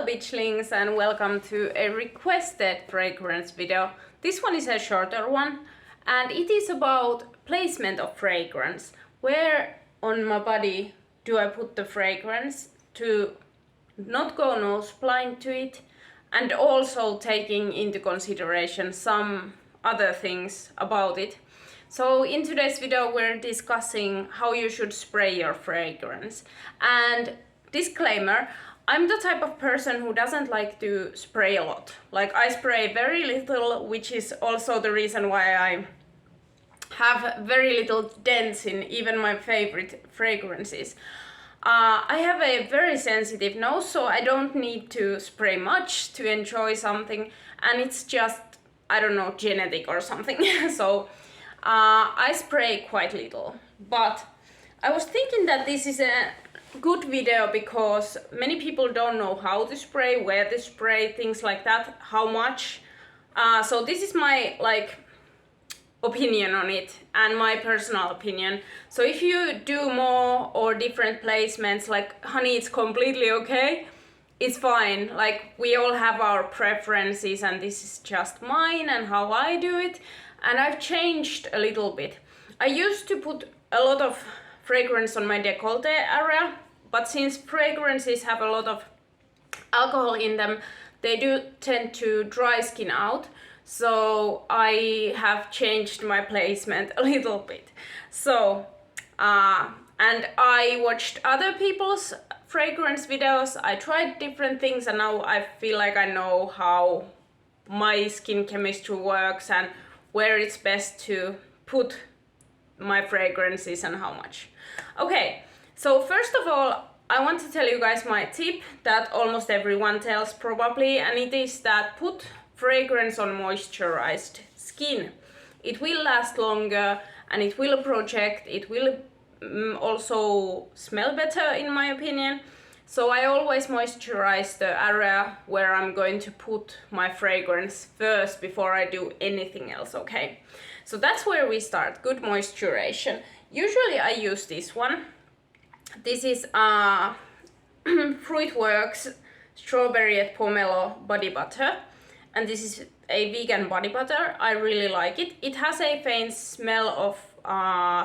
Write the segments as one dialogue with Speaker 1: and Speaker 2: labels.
Speaker 1: bitchlings, and welcome to a requested fragrance video. This one is a shorter one and it is about placement of fragrance. Where on my body do I put the fragrance to not go nose blind to it, and also taking into consideration some other things about it. So in today's video we're discussing how you should spray your fragrance. And disclaimer, I'm the type of person who doesn't like to spray a lot. Like, I spray very little, which is also the reason why I have very little dents in even my favorite fragrances. I have a very sensitive nose, so I don't need to spray much to enjoy something, and it's just, I don't know, genetic or something. So I spray quite little. But I was thinking that this is a good video because many people don't know how to spray, where to spray, things like that, how much. So this is my opinion on it, and my personal opinion. So if you do more or different placements, like honey, it's completely okay, it's fine. Like, we all have our preferences, and this is just mine and how I do it. And I've changed a little bit. I used to put a lot of fragrance on my décolleté area, but since fragrances have a lot of alcohol in them, they do tend to dry skin out. So I have changed my placement a little bit. So, and I watched other people's fragrance videos, I tried different things, and now I feel like I know how my skin chemistry works and where it's best to put my fragrances and how much. Okay, so first of all, I want to tell you guys my tip that almost everyone tells probably, and it is that put fragrance on moisturized skin. It will last longer and it will project, it will also smell better in my opinion. So I always moisturize the area where I'm going to put my fragrance first before I do anything else, okay? So that's where we start, good moisturization. Usually I use this one. This is Fruitworks Strawberry et Pomelo Body Butter. And this is a vegan body butter. I really like it. It has a faint smell of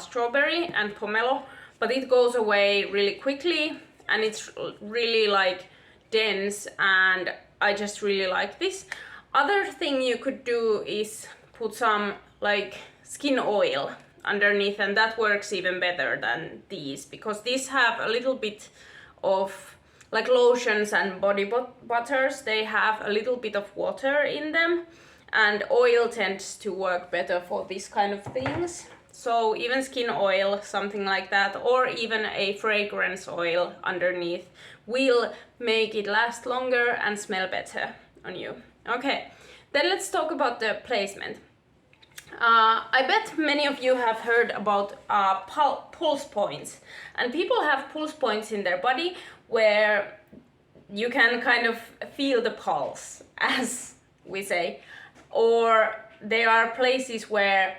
Speaker 1: strawberry and pomelo, but it goes away really quickly, and it's really like dense, and I just really like this. Other thing you could do is put some like skin oil underneath, and that works even better than these, because these have a little bit of, like lotions and body butters, they have a little bit of water in them, and oil tends to work better for these kind of things. So even skin oil, something like that, or even a fragrance oil underneath will make it last longer and smell better on you. Okay, then let's talk about the placement. I bet many of you have heard about pulse points, and people have pulse points in their body where you can kind of feel the pulse, as we say, or there are places where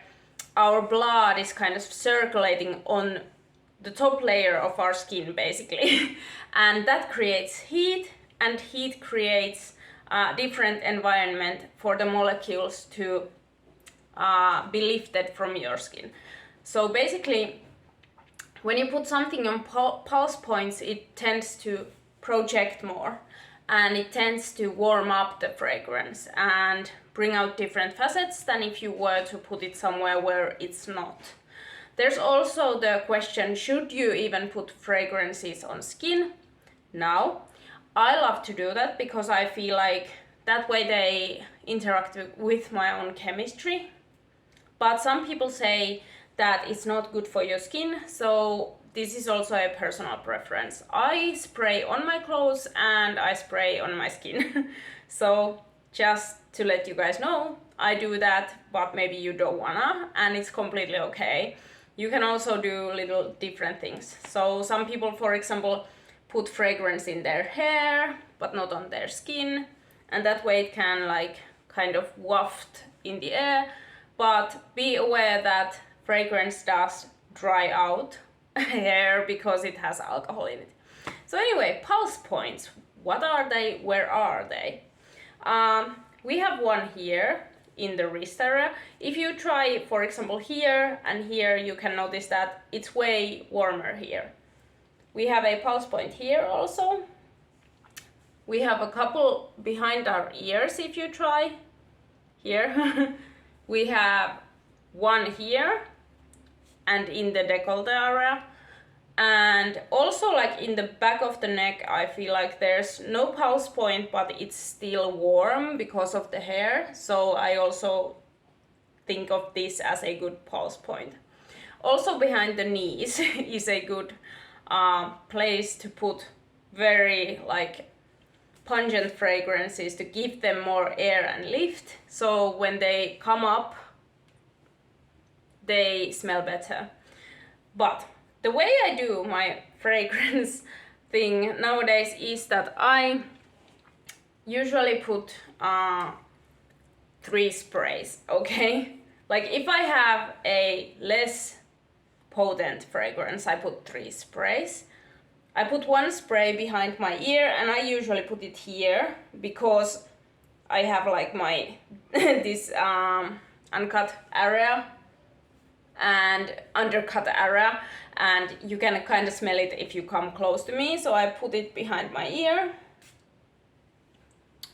Speaker 1: our blood is kind of circulating on the top layer of our skin basically. And that creates heat, and heat creates a different environment for the molecules to be lifted from your skin. So basically, when you put something on pulse points, it tends to project more, and it tends to warm up the fragrance and bring out different facets than if you were to put it somewhere where it's not. There's also the question, should you even put fragrances on skin? Now, I love to do that because I feel like that way they interact with my own chemistry. But some people say that it's not good for your skin, so this is also a personal preference. I spray on my clothes and I spray on my skin. So just to let you guys know, I do that, but maybe you don't wanna, and it's completely okay. You can also do little different things. So some people, for example, put fragrance in their hair, but not on their skin, and that way it can like kind of waft in the air. But be aware that fragrance does dry out hair because it has alcohol in it. So anyway, pulse points. what are they, where are they? We have one here in the wrist area. If you try, for example, here and here, you can notice that it's way warmer here. We have a pulse point here also. We have a couple behind our ears if you try. Here. We have one here and in the décolleté area. And also like in the back of the neck, I feel like there's no pulse point, but it's still warm because of the hair. So I also think of this as a good pulse point. Also behind the knees is a good place to put very like pungent fragrances to give them more air and lift. So when they come up, they smell better. But the way I do my fragrance thing nowadays is that I usually put 3 sprays, okay? Like if I have a less potent fragrance, I put 3 sprays. I put 1 spray behind my ear and I usually put it here because I have like my this uncut area and undercut area, and you can kind of smell it if you come close to me, so I put it behind my ear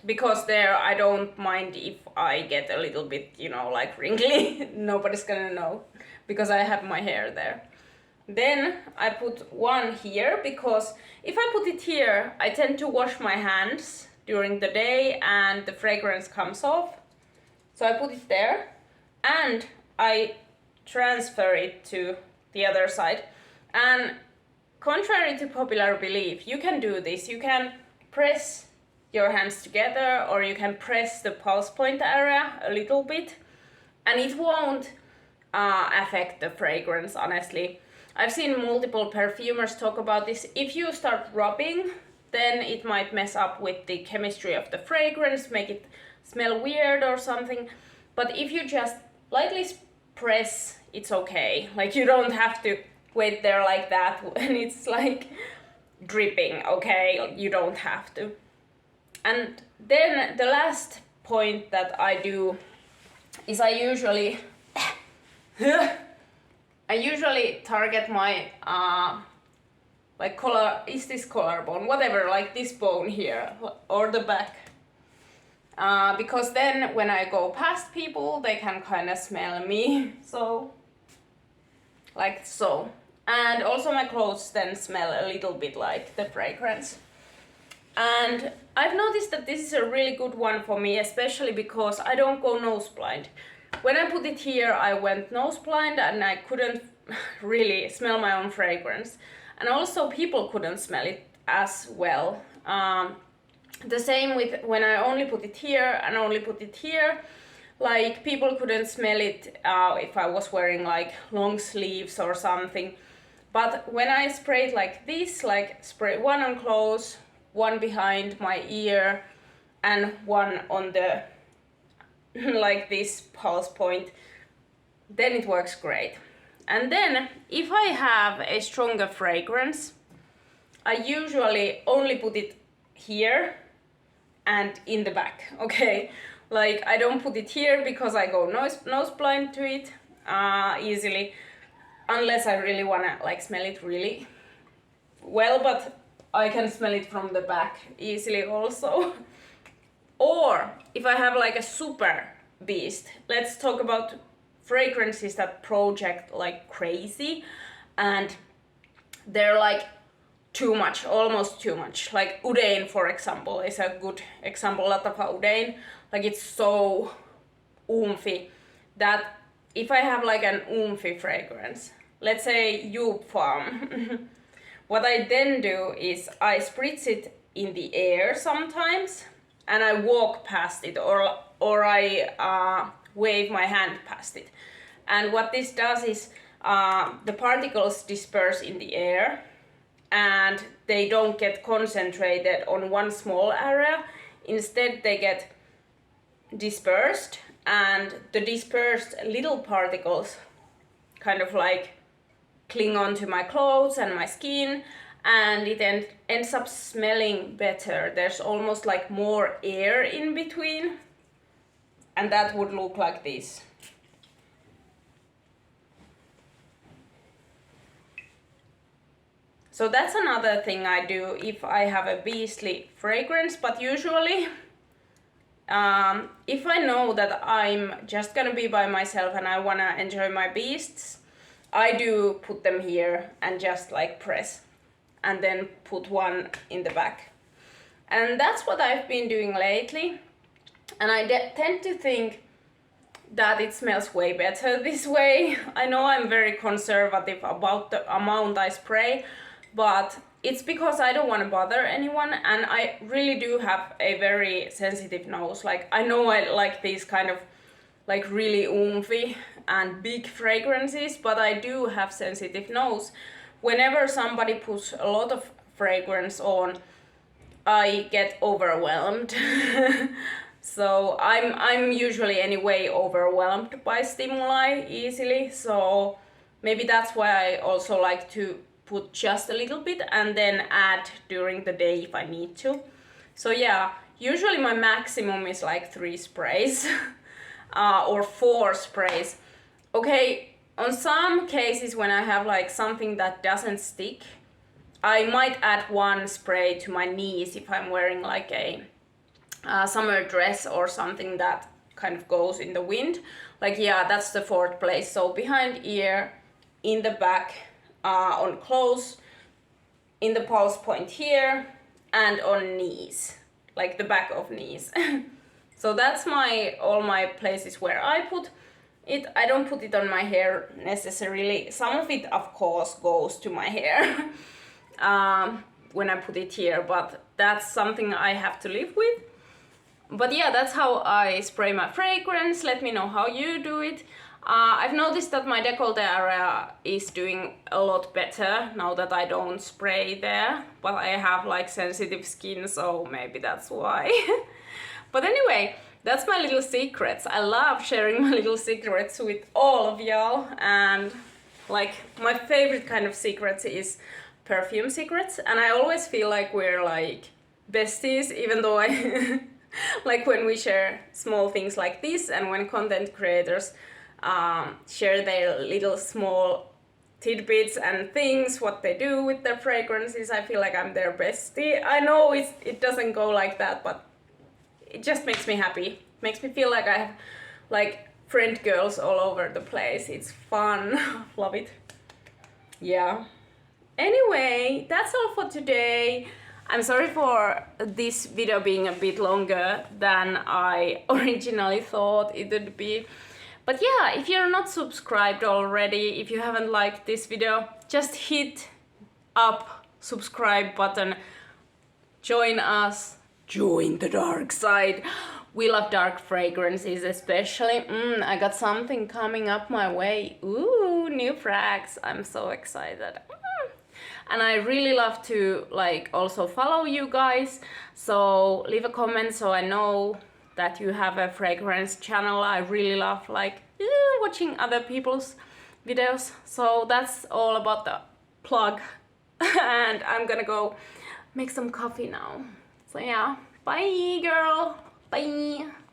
Speaker 1: because there I don't mind if I get a little bit, you know, like wrinkly. Nobody's gonna know because I have my hair there. Then I put 1 here because if I put it here, I tend to wash my hands during the day and the fragrance comes off. So I put it there and I transfer it to the other side. And contrary to popular belief, you can do this. You can press your hands together or you can press the pulse point area a little bit and it won't affect the fragrance, honestly. I've seen multiple perfumers talk about this. If you start rubbing, then it might mess up with the chemistry of the fragrance, make it smell weird or something. But if you just lightly press, it's okay. Like you don't have to wait there like that when it's like dripping, okay? You don't have to. And then the last point that I do is I usually target my like collar, is this collarbone, whatever, like this bone here or the back. Because then when I go past people, they can kind of smell me, so like so. And also my clothes then smell a little bit like the fragrance. And I've noticed that this is a really good one for me, especially because I don't go nose blind. When I put it here, I went nose blind and I couldn't really smell my own fragrance. And also people couldn't smell it as well. The same with when I only put it here and only put it here. Like people couldn't smell it if I was wearing like long sleeves or something. But when I spray it like this, like spray 1 on close, 1 behind my ear and 1 on the like this pulse point, then it works great. And then if I have a stronger fragrance, I usually only put it here and in the back, okay? Like I don't put it here because I go nose blind to it easily, unless I really wanna like smell it really well, but I can smell it from the back easily also. Or if I have like a super beast, let's talk about fragrances that project like crazy and they're like too much, almost too much. Like Udain, for example, is a good example. Latafa Udain, like it's so oomphy that if I have like an oomphy fragrance, let's say Joop Farm, what I then do is I spritz it in the air sometimes and I walk past it or I wave my hand past it. And what this does is the particles disperse in the air and they don't get concentrated on one small area. Instead, they get dispersed and the dispersed little particles kind of like cling onto my clothes and my skin and it ends up smelling better. There's almost like more air in between, and that would look like this. So that's another thing I do if I have a beastly fragrance, but usually if I know that I'm just gonna be by myself and I wanna enjoy my beasts, I do put them here and just like press and then put one in the back. And that's what I've been doing lately. And I tend to think that it smells way better this way. I know I'm very conservative about the amount I spray, but it's because I don't want to bother anyone, and I really do have a very sensitive nose. Like, I know I like these kind of like really oomphy and big fragrances, but I do have sensitive nose. Whenever somebody puts a lot of fragrance on, I get overwhelmed. So I'm usually anyway overwhelmed by stimuli easily, so maybe that's why I also like to put just a little bit and then add during the day if I need to. So yeah, usually my maximum is like 3 sprays or 4 sprays. Okay, on some cases when I have like something that doesn't stick, I might add 1 spray to my knees if I'm wearing like a summer dress or something that kind of goes in the wind. Like, yeah, that's the 4th place. So behind ear, in the back, on clothes, in the pulse point here, and on knees, like the back of knees. So that's all my places where I put it. I don't put it on my hair necessarily. Some of it of course goes to my hair when I put it here, but that's something I have to live with. But yeah, that's how I spray my fragrance. Let me know how you do it. I've noticed that my décolleté area is doing a lot better now that I don't spray there, but I have like sensitive skin, so maybe that's why. But anyway, that's my little secrets. I love sharing my little secrets with all of y'all, and like my favorite kind of secrets is perfume secrets, and I always feel like we're like besties, even though I like when we share small things like this, and when content creators share their little small tidbits and things, what they do with their fragrances, I feel like I'm their bestie. I know it doesn't go like that, but it just makes me happy. Makes me feel like I have like friend girls all over the place. It's fun. Love it. Yeah. Anyway, that's all for today. I'm sorry for this video being a bit longer than I originally thought it would be. But yeah, if you're not subscribed already, if you haven't liked this video, just hit up subscribe button. Join us. Join the dark side. We love dark fragrances especially. I got something coming up my way. Ooh, new frags. I'm so excited. And I really love to like also follow you guys. So leave a comment so I know that you have a fragrance channel. I really love like watching other people's videos. So that's all about the plug. And I'm gonna go make some coffee now. So yeah, bye girl, bye.